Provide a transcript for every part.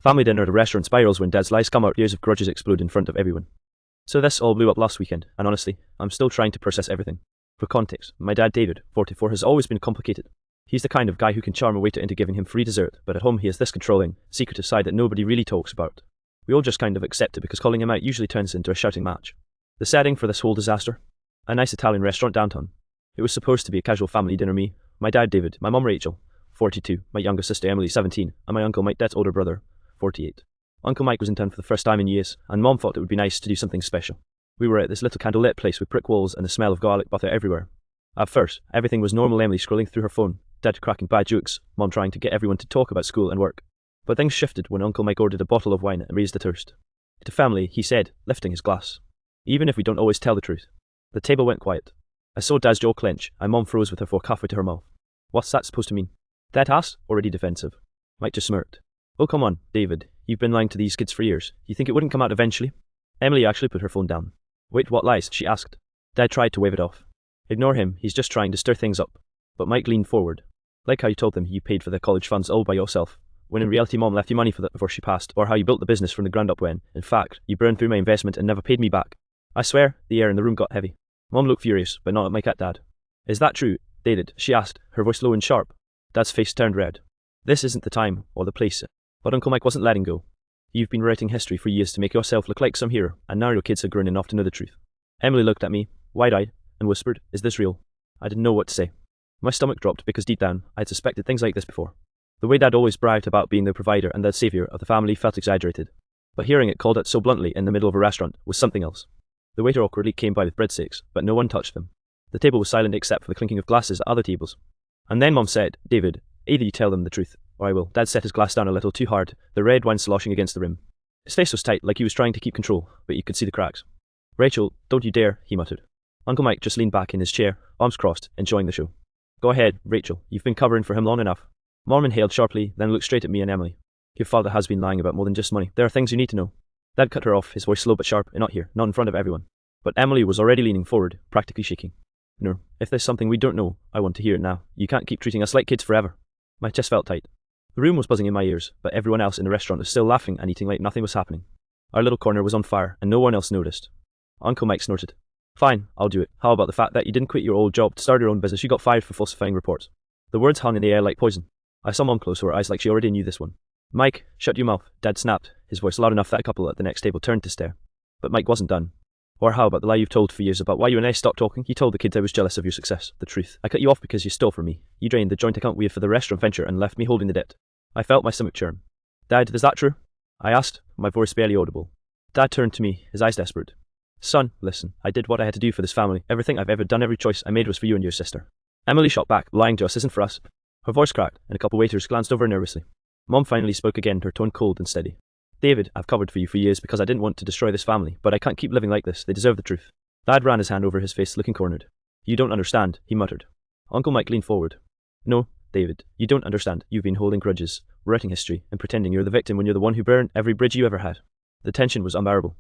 Family dinner at a restaurant spirals when Dad's lies come out, years of grudges explode in front of everyone. So this all blew up last weekend, and honestly, I'm still trying to process everything. For context, my dad David, 44, has always been complicated. He's the kind of guy who can charm a waiter into giving him free dessert, but at home he has this controlling, secretive side that nobody really talks about. We all just kind of accept it because calling him out usually turns into a shouting match. The setting for this whole disaster? A nice Italian restaurant downtown. It was supposed to be a casual family dinner. Me, my dad David, my mum Rachel, 42, my younger sister Emily, 17, and my uncle Mike, Dad's older brother, 48. Uncle Mike was in town for the first time in years, and Mom thought it would be nice to do something special. We were at this little candlelit place with brick walls and the smell of garlic butter everywhere. At first, everything was normal. Emily scrolling through her phone, Dad cracking bad jokes, Mom trying to get everyone to talk about school and work. But things shifted when Uncle Mike ordered a bottle of wine and raised a toast. To family, he said, lifting his glass. Even if we don't always tell the truth. The table went quiet. I saw Dad's jaw clench, and Mom froze with her fork halfway to her mouth. What's that supposed to mean? Dad asked, already defensive. Mike just smirked. Oh come on, David, you've been lying to these kids for years. You think it wouldn't come out eventually? Emily actually put her phone down. Wait, what lies? She asked. Dad tried to wave it off. Ignore him, he's just trying to stir things up. But Mike leaned forward. Like how you told them you paid for their college funds all by yourself, when in reality Mom left you money for that before she passed, or how you built the business from the ground up when, in fact, you burned through my investment and never paid me back. I swear, the air in the room got heavy. Mom looked furious, but not at Mike, at Dad. Is that true, David? She asked, her voice low and sharp. Dad's face turned red. This isn't the time, or the place. But Uncle Mike wasn't letting go. You've been writing history for years to make yourself look like some hero, and now your kids are grown enough to know the truth. Emily looked at me, wide-eyed, and whispered, is this real? I didn't know what to say. My stomach dropped because deep down, I'd suspected things like this before. The way Dad always bragged about being the provider and the saviour of the family felt exaggerated. But hearing it called out so bluntly in the middle of a restaurant was something else. The waiter awkwardly came by with breadsticks, but no one touched them. The table was silent except for the clinking of glasses at other tables. And then Mom said, David, either you tell them the truth, or I will. Dad set his glass down a little too hard, the red wine sloshing against the rim. His face was tight, like he was trying to keep control, but you could see the cracks. Rachel, don't you dare, he muttered. Uncle Mike just leaned back in his chair, arms crossed, enjoying the show. Go ahead, Rachel, you've been covering for him long enough. Mom inhaled sharply, then looked straight at me and Emily. Your father has been lying about more than just money. There are things you need to know. Dad cut her off, his voice slow but sharp, and not here, not in front of everyone. But Emily was already leaning forward, practically shaking. No, if there's something we don't know, I want to hear it now. You can't keep treating us like kids forever. My chest felt tight. The room was buzzing in my ears, but everyone else in the restaurant was still laughing and eating like nothing was happening. Our little corner was on fire, and no one else noticed. Uncle Mike snorted. Fine, I'll do it. How about the fact that you didn't quit your old job to start your own business? You got fired for falsifying reports. The words hung in the air like poison. I saw Mom close her eyes like she already knew this one. Mike, shut your mouth, Dad snapped, his voice loud enough that a couple at the next table turned to stare. But Mike wasn't done. Or how about the lie you've told for years about why you and I stopped talking? You told the kids I was jealous of your success. The truth. I cut you off because you stole from me. You drained the joint account we had for the restaurant venture and left me holding the debt. I felt my stomach churn. Dad, is that true? I asked, my voice barely audible. Dad turned to me, his eyes desperate. Son, listen, I did what I had to do for this family. Everything I've ever done, every choice I made was for you and your sister. Emily shot back, lying to us isn't for us. Her voice cracked, and a couple waiters glanced over nervously. Mom finally spoke again, her tone cold and steady. David, I've covered for you for years because I didn't want to destroy this family, but I can't keep living like this. They deserve the truth. Dad ran his hand over his face, looking cornered. You don't understand, he muttered. Uncle Mike leaned forward. No, David, you don't understand. You've been holding grudges, writing history, and pretending you're the victim when you're the one who burned every bridge you ever had. The tension was unbearable.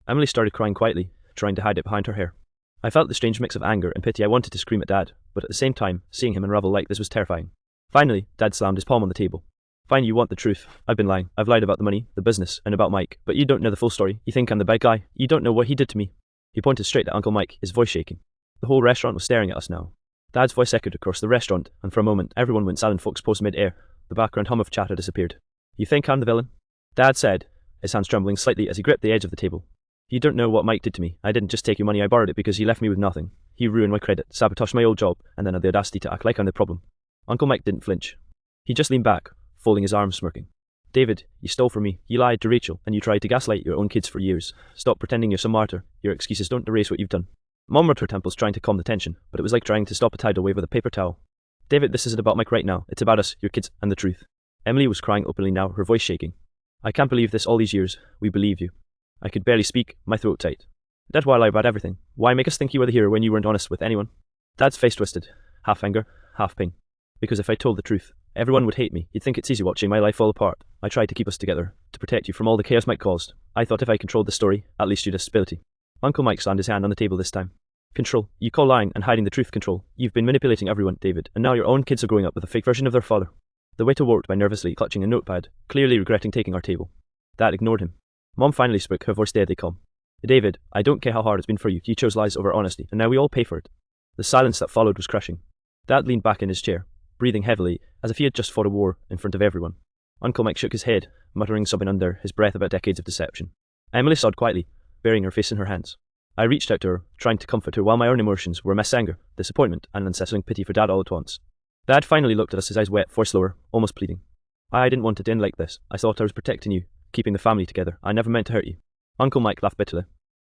Emily started crying quietly, trying to hide it behind her hair. I felt the strange mix of anger and pity. I wanted to scream at Dad, but at the same time, seeing him unravel like this was terrifying. Finally, Dad slammed his palm on the table. Fine, you want the truth. I've been lying. I've lied about the money, the business, and about Mike, but you don't know the full story. You think I'm the bad guy. You don't know what he did to me. He pointed straight at Uncle Mike, his voice shaking. The whole restaurant was staring at us now. Dad's voice echoed across the restaurant, and for a moment, everyone went silent. Folks paused mid-air. The background hum of chatter disappeared. You think I'm the villain? Dad said, his hands trembling slightly as he gripped the edge of the table. You don't know what Mike did to me. I didn't just take your money, I borrowed it because he left me with nothing. He ruined my credit, sabotaged my old job, and then had the audacity to act like I'm the problem. Uncle Mike didn't flinch. He just leaned back, folding his arms, smirking. David, you stole from me. You lied to Rachel, and you tried to gaslight your own kids for years. Stop pretending you're some martyr. Your excuses don't erase what you've done. Mom rubbed her temples, trying to calm the tension, but it was like trying to stop a tidal wave with a paper towel. David, this isn't about Mike right now. It's about us, your kids, and the truth. Emily was crying openly now, her voice shaking. I can't believe this all these years. We believe you. I could barely speak, my throat tight. That's why I lie about everything. Why make us think you were the hero when you weren't honest with anyone? Dad's face twisted, half anger, half pain. Because if I told the truth, everyone would hate me. You'd think it's easy watching my life fall apart. I tried to keep us together, to protect you from all the chaos Mike caused. I thought if I controlled the story, at least you'd have stability. Uncle Mike slammed his hand on the table this time. Control. You call lying and hiding the truth control. You've been manipulating everyone, David, and now your own kids are growing up with a fake version of their father. The waiter walked by nervously, clutching a notepad, clearly regretting taking our table. Dad ignored him. Mom finally spoke, her voice deadly calm. David, I don't care how hard it's been for you. You chose lies over honesty, and now we all pay for it. The silence that followed was crushing. Dad leaned back in his chair, breathing heavily, as if he had just fought a war in front of everyone. Uncle Mike shook his head, muttering something under his breath about decades of deception. Emily sobbed quietly, burying her face in her hands. I reached out to her, trying to comfort her, while my own emotions were mixed anger, disappointment, and an unsettling pity for Dad all at once. Dad finally looked at us, his eyes wet, voice lower, almost pleading. I didn't want it to end like this. I thought I was protecting you, keeping the family together. I never meant to hurt you. Uncle Mike laughed bitterly.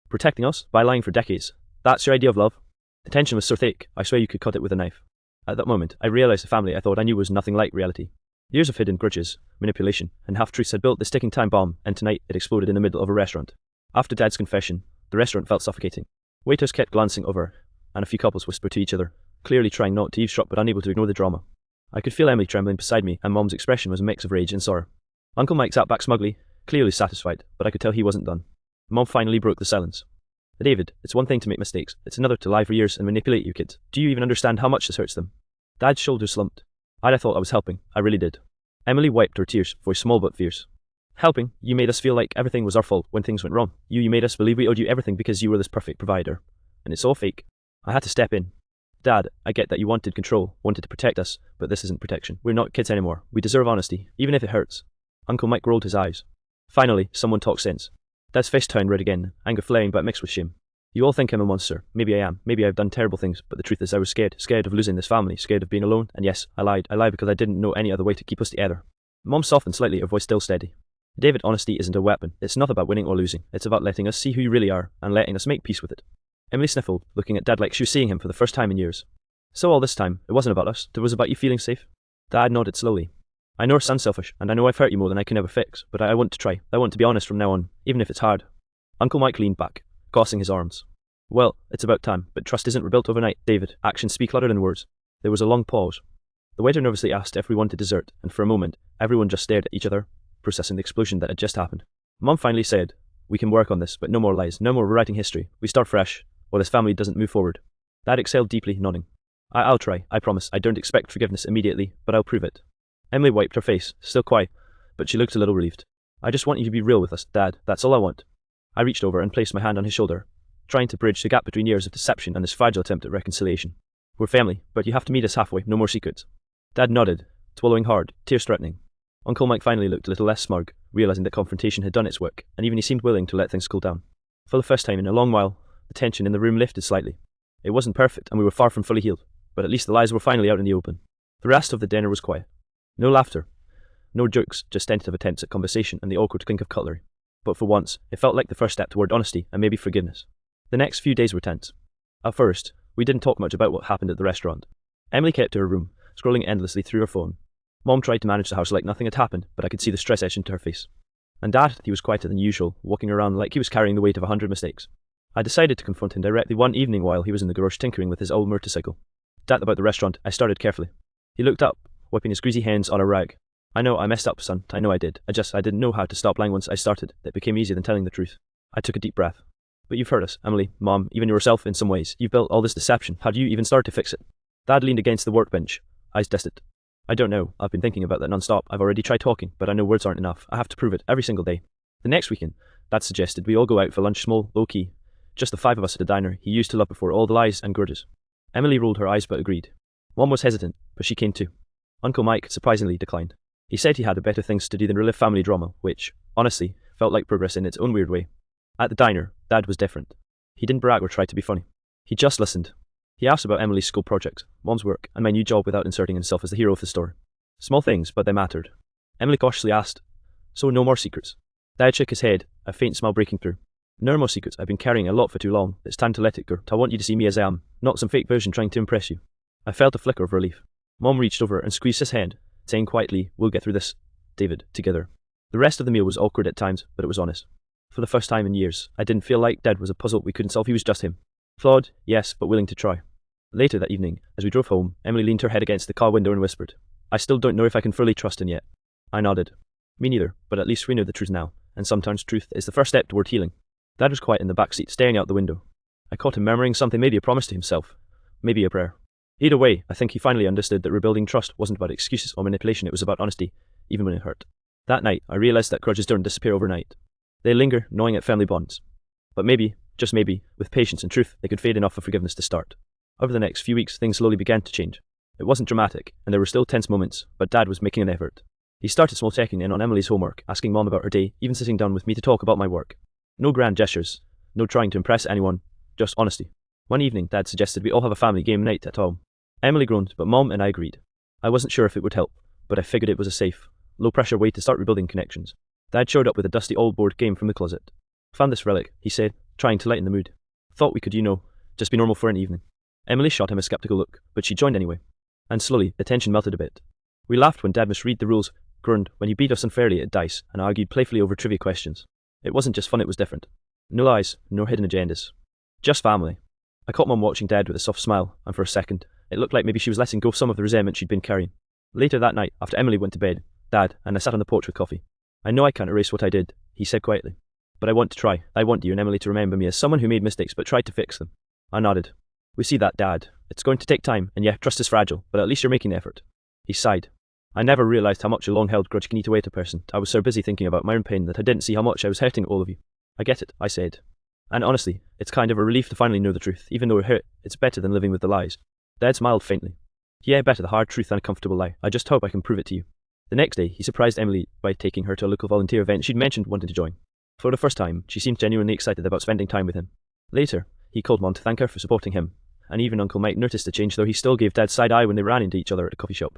Protecting us? By lying for decades? That's your idea of love? The tension was so thick, I swear you could cut it with a knife. At that moment, I realized the family I thought I knew was nothing like reality. Years of hidden grudges, manipulation, and half-truths had built this ticking time bomb, and tonight it exploded in the middle of a restaurant. After Dad's confession, the restaurant felt suffocating. Waiters kept glancing over, and a few couples whispered to each other, clearly trying not to eavesdrop but unable to ignore the drama. I could feel Emily trembling beside me, and Mom's expression was a mix of rage and sorrow. Uncle Mike sat back smugly, clearly satisfied, but I could tell he wasn't done. Mom finally broke the silence. David, it's one thing to make mistakes, it's another to lie for years and manipulate your kids. Do you even understand how much this hurts them? Dad's shoulders slumped. I thought I was helping, I really did. Emily wiped her tears, voice small but fierce. Helping? You made us feel like everything was our fault when things went wrong. You made us believe we owed you everything because you were this perfect provider. And it's all fake. I had to step in. Dad, I get that you wanted control, wanted to protect us, but this isn't protection. We're not kids anymore. We deserve honesty, even if it hurts. Uncle Mike rolled his eyes. Finally, someone talked sense. Dad's face turned red again, anger flaring but mixed with shame. You all think I'm a monster. Maybe I am. Maybe I've done terrible things, but the truth is I was scared. Scared of losing this family, scared of being alone, and yes, I lied. I lied because I didn't know any other way to keep us together. Mom softened slightly, her voice still steady. David, honesty isn't a weapon. It's not about winning or losing. It's about letting us see who you really are, and letting us make peace with it. Emily sniffled, looking at Dad like she was seeing him for the first time in years. So all this time, it wasn't about us. It was about you feeling safe? Dad nodded slowly. I know it's unselfish, and I know I've hurt you more than I can ever fix, but I want to try. I want to be honest from now on, even if it's hard. Uncle Mike leaned back, crossing his arms. Well, it's about time, but trust isn't rebuilt overnight, David. Actions speak louder than words. There was a long pause. The waiter nervously asked if we wanted dessert, and for a moment, everyone just stared at each other, processing the explosion that had just happened. Mom finally said, we can work on this, but no more lies, no more rewriting history. We start fresh, or this family doesn't move forward. Dad exhaled deeply, nodding. I'll try, I promise. I don't expect forgiveness immediately, but I'll prove it. Emily wiped her face, still quiet, but she looked a little relieved. I just want you to be real with us, Dad. That's all I want. I reached over and placed my hand on his shoulder, trying to bridge the gap between years of deception and this fragile attempt at reconciliation. We're family, but you have to meet us halfway, no more secrets. Dad nodded, swallowing hard, tears threatening. Uncle Mike finally looked a little less smug, realizing that confrontation had done its work, and even he seemed willing to let things cool down. For the first time in a long while, the tension in the room lifted slightly. It wasn't perfect, and we were far from fully healed, but at least the lies were finally out in the open. The rest of the dinner was quiet. No laughter, no jokes, just tentative attempts at conversation and the awkward clink of cutlery. But for once, it felt like the first step toward honesty and maybe forgiveness. The next few days were tense. At first, we didn't talk much about what happened at the restaurant. Emily kept to her room, scrolling endlessly through her phone. Mom tried to manage the house like nothing had happened, but I could see the stress etched into her face. And Dad, he was quieter than usual, walking around like he was carrying the weight of 100 mistakes. I decided to confront him directly one evening while he was in the garage tinkering with his old motorcycle. Dad, about the restaurant, I started carefully. He looked up, wiping his greasy hands on a rag. I know I messed up, son. I know I did. I didn't know how to stop lying once I started. It became easier than telling the truth. I took a deep breath. But you've hurt us, Emily, Mom, even yourself in some ways. You've built all this deception. How do you even start to fix it? Dad leaned against the workbench, eyes tested. I don't know. I've been thinking about that non-stop. I've already tried talking, but I know words aren't enough. I have to prove it every single day. The next weekend, Dad suggested we all go out for lunch, small, low-key. Just the 5 of us at a diner he used to love before all the lies and grudges. Emily rolled her eyes but agreed. Mom was hesitant, but she came too. Uncle Mike surprisingly declined. He said he had better things to do than relive family drama, which, honestly, felt like progress in its own weird way. At the diner, Dad was different. He didn't brag or try to be funny. He just listened. He asked about Emily's school project, Mom's work, and my new job without inserting himself as the hero of the story. Small things, but they mattered. Emily cautiously asked, so no more secrets? Dad shook his head, a faint smile breaking through. No more secrets. I've been carrying a lot for too long. It's time to let it go. I want you to see me as I am, not some fake version trying to impress you. I felt a flicker of relief. Mom reached over and squeezed his hand, saying quietly, we'll get through this, David, together. The rest of the meal was awkward at times, but it was honest. For the first time in years, I didn't feel like Dad was a puzzle we couldn't solve. He was just him. Flawed, yes, but willing to try. Later that evening, as we drove home, Emily leaned her head against the car window and whispered, I still don't know if I can fully trust him yet. I nodded. Me neither, but at least we know the truth now, and sometimes truth is the first step toward healing. Dad was quiet in the back seat, staring out the window. I caught him murmuring something, maybe a promise to himself, maybe a prayer. Either way, I think he finally understood that rebuilding trust wasn't about excuses or manipulation, it was about honesty, even when it hurt. That night, I realized that grudges don't disappear overnight. They linger, gnawing at family bonds. But maybe, just maybe, with patience and truth, they could fade enough for forgiveness to start. Over the next few weeks, things slowly began to change. It wasn't dramatic, and there were still tense moments, but Dad was making an effort. He started small checking in on Emily's homework, asking Mom about her day, even sitting down with me to talk about my work. No grand gestures, no trying to impress anyone, just honesty. One evening, Dad suggested we all have a family game night at home. Emily groaned, but Mom and I agreed. I wasn't sure if it would help, but I figured it was a safe, low-pressure way to start rebuilding connections. Dad showed up with a dusty old board game from the closet. Found this relic, he said, trying to lighten the mood. Thought we could, just be normal for an evening. Emily shot him a skeptical look, but she joined anyway. And slowly, the tension melted a bit. We laughed when Dad misread the rules, groaned when he beat us unfairly at dice, and argued playfully over trivia questions. It wasn't just fun, it was different. No lies, no hidden agendas. Just family. I caught Mom watching Dad with a soft smile, and for a second, it looked like maybe she was letting go some of the resentment she'd been carrying. Later that night, after Emily went to bed, Dad and I sat on the porch with coffee. I know I can't erase what I did, he said quietly. But I want to try. I want you and Emily to remember me as someone who made mistakes but tried to fix them. I nodded. We see that, Dad. It's going to take time, and yeah, trust is fragile, but at least you're making the effort. He sighed. I never realised how much a long-held grudge can eat away at a person. I was so busy thinking about my own pain that I didn't see how much I was hurting all of you. I get it, I said. And honestly, it's kind of a relief to finally know the truth. Even though it hurt, it's better than living with the lies. Dad smiled faintly. Yeah, better the hard truth than a comfortable lie. I just hope I can prove it to you. The next day, he surprised Emily by taking her to a local volunteer event she'd mentioned wanting to join. For the first time, she seemed genuinely excited about spending time with him. Later, he called Mom to thank her for supporting him, and even Uncle Mike noticed a change, though he still gave Dad side-eye when they ran into each other at a coffee shop.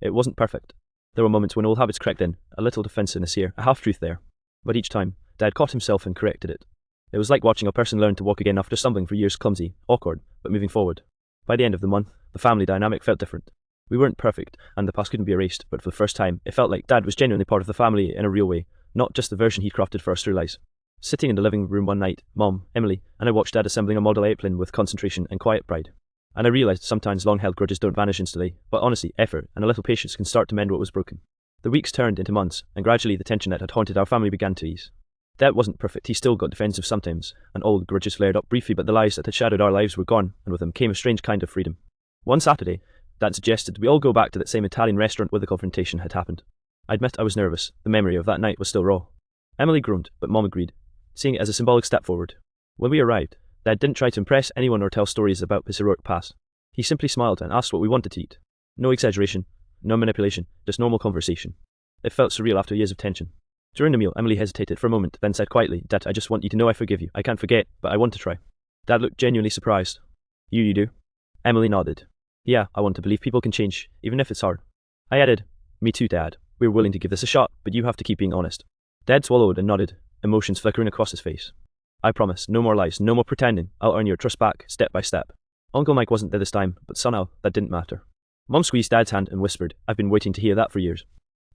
It wasn't perfect. There were moments when old habits crept in, a little defensiveness here, a half-truth there. But each time, Dad caught himself and corrected it. It was like watching a person learn to walk again after stumbling for years, clumsy, awkward, but moving forward. By the end of the month, the family dynamic felt different. We weren't perfect, and the past couldn't be erased, but for the first time, it felt like Dad was genuinely part of the family in a real way, not just the version he crafted for us through lies. Sitting in the living room one night, Mom, Emily, and I watched Dad assembling a model airplane with concentration and quiet pride. And I realised sometimes long-held grudges don't vanish instantly, but honesty, effort, and a little patience can start to mend what was broken. The weeks turned into months, and gradually the tension that had haunted our family began to ease. Dad wasn't perfect, he still got defensive sometimes, and old grudges flared up briefly, but the lies that had shadowed our lives were gone, and with them came a strange kind of freedom. One Saturday, Dad suggested we all go back to that same Italian restaurant where the confrontation had happened. I admit I was nervous, the memory of that night was still raw. Emily groaned, but Mom agreed, seeing it as a symbolic step forward. When we arrived, Dad didn't try to impress anyone or tell stories about his heroic past. He simply smiled and asked what we wanted to eat. No exaggeration, no manipulation, just normal conversation. It felt surreal after years of tension. During the meal, Emily hesitated for a moment, then said quietly, Dad, I just want you to know I forgive you. I can't forget, but I want to try. Dad looked genuinely surprised. You do? Emily nodded. Yeah, I want to believe people can change, even if it's hard. I added, me too, Dad. We're willing to give this a shot, but you have to keep being honest. Dad swallowed and nodded, emotions flickering across his face. I promise, no more lies, no more pretending. I'll earn your trust back, step by step. Uncle Mike wasn't there this time, but somehow, that didn't matter. Mom squeezed Dad's hand and whispered, I've been waiting to hear that for years.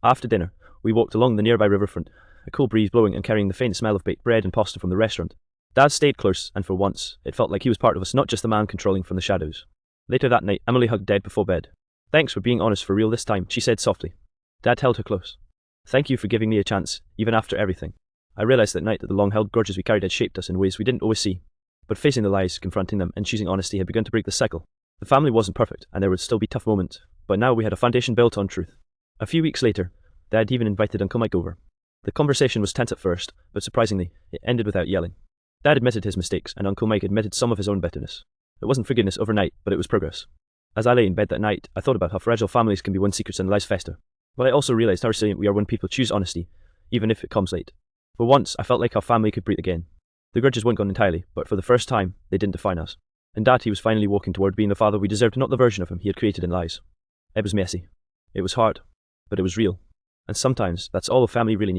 After dinner, we walked along the nearby riverfront, a cool breeze blowing and carrying the faint smell of baked bread and pasta from the restaurant. Dad stayed close, and for once, it felt like he was part of us, not just the man controlling from the shadows. Later that night, Emily hugged Dad before bed. Thanks for being honest for real this time, she said softly. Dad held her close. Thank you for giving me a chance, even after everything. I realised that night that the long-held grudges we carried had shaped us in ways we didn't always see. But facing the lies, confronting them, and choosing honesty had begun to break the cycle. The family wasn't perfect, and there would still be tough moments, but now we had a foundation built on truth. A few weeks later, Dad even invited Uncle Mike over. The conversation was tense at first, but surprisingly, it ended without yelling. Dad admitted his mistakes, and Uncle Mike admitted some of his own bitterness. It wasn't forgiveness overnight, but it was progress. As I lay in bed that night, I thought about how fragile families can be when secrets and lies fester. But I also realised how resilient we are when people choose honesty, even if it comes late. For once, I felt like our family could breathe again. The grudges weren't gone entirely, but for the first time, they didn't define us. And Dad, he was finally walking toward being the father we deserved, not the version of him he had created in lies. It was messy. It was hard. But it was real. And sometimes, that's all a family really needs.